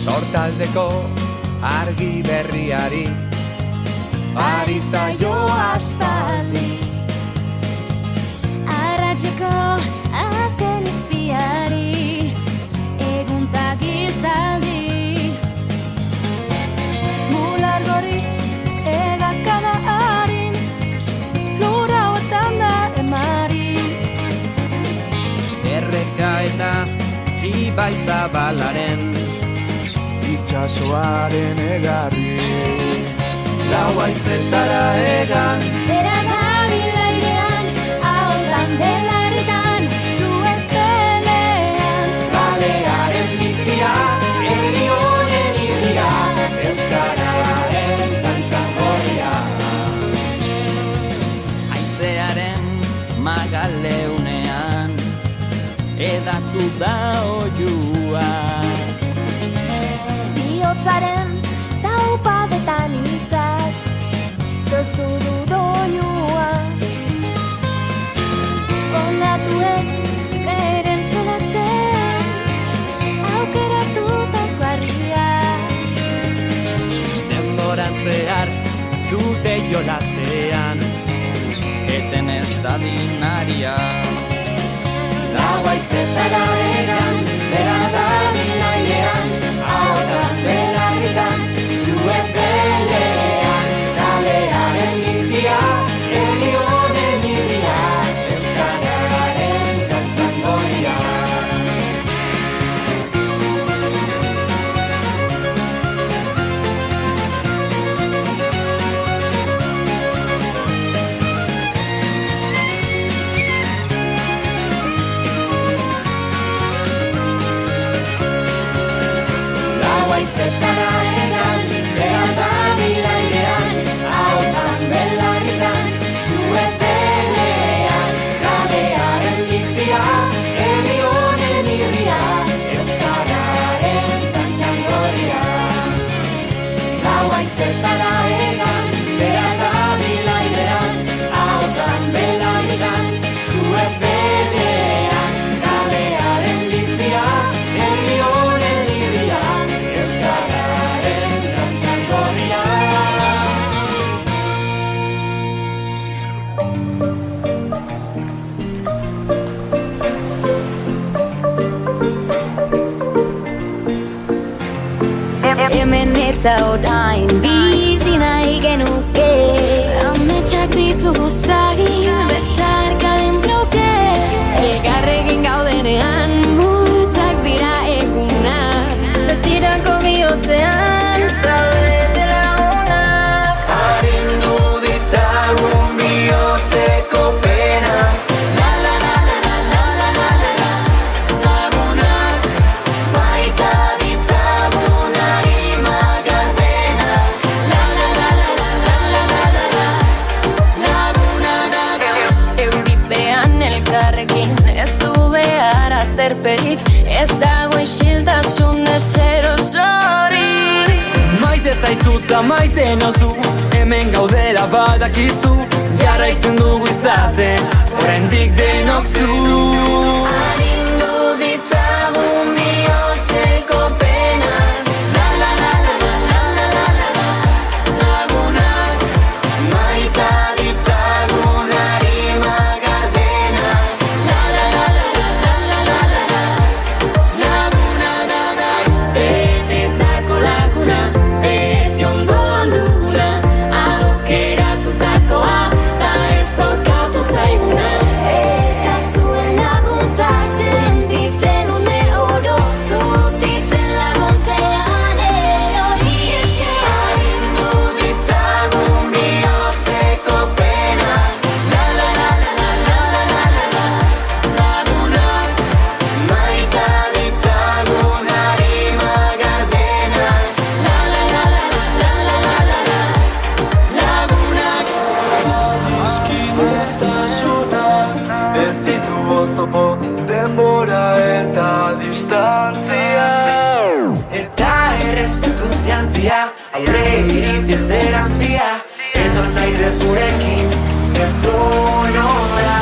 Sortaldeko argi berriari ari zaio aspaldi. Arratseko azken izpiari eguntak izaldi. Mular gorri egakada harin lura hortan da emari. Erreka eta ibai zabalaren itxasoaren egarri. Lau haizetara egan Bera dabil airean, ahotan belarritan, zuetelean. Kalearen bizia, herri honen irria, euskararen txantxangoria. Haizearen magaleunean, edatu da oiua. Bihotzaren taupadetan hitzak sortu du doinua. Ondatuek beren solasean aukeratutako harria. Denboran zehar dute jolasean, eten ez dadin aria. Lau haizetara egan, bera dabil airean, ahotan belarritan, zuetelean. Kalearen bizia, herri honen irria, euskararen txantxangoria. Lau haizetara egan, bera dabil airean, ahotan belarritan, zuetelean. Kalearen bizia, herri honen irria, euskararen txantxangoria. Lau haizetara egan, bera dabil airean, ahotan belarritan, zuetelean. Kalearen bizia, herri honen irria, euskararen txantxangoria. Hemen eta orain bizi nahi genuke, ametsak ditugu zagin besarka den troke. Elkarrekin gaudenean multzak dira egunak, betirako bihotzean zaudete lagunak. Arindu ditzagun bihotzeko pena, La la la la la la la la la la lagunak, baita ditzagun arima gardena. La la la la la la la la la la lagunak. Euripean elkarrekin ez du behar aterperik, ez dago isiltasun ezer osorik. maite zaituta maite nauzu, hemen gaudela badakizu, jarraitzen dugu izaten, oraindik denok zu. Arindu ditzagun bihotzeko pena. La la la la la la la la la la lagunak, maita ditzagun arima gardena. La la la la la la la la la la lagunak. Benetako laguna, beti ondoan duguna, aukeratutakoa da ez tokatu zaiguna. Eta zuen laguntza sentitzen une oro, zutitzen laguntzean erori esker. Arindu ditzagun bihotzeko pena. La la la la la la la la la la lagunak, maita ditzagun arima gardena. La la la la la la la la la la lagunak. Adiskidetasunak ez ditu oztopo, denbora eta distantzia. Eta errespetu ziantzia, aurre iritzi zerantzia, etor zaitez gurekin, etonora.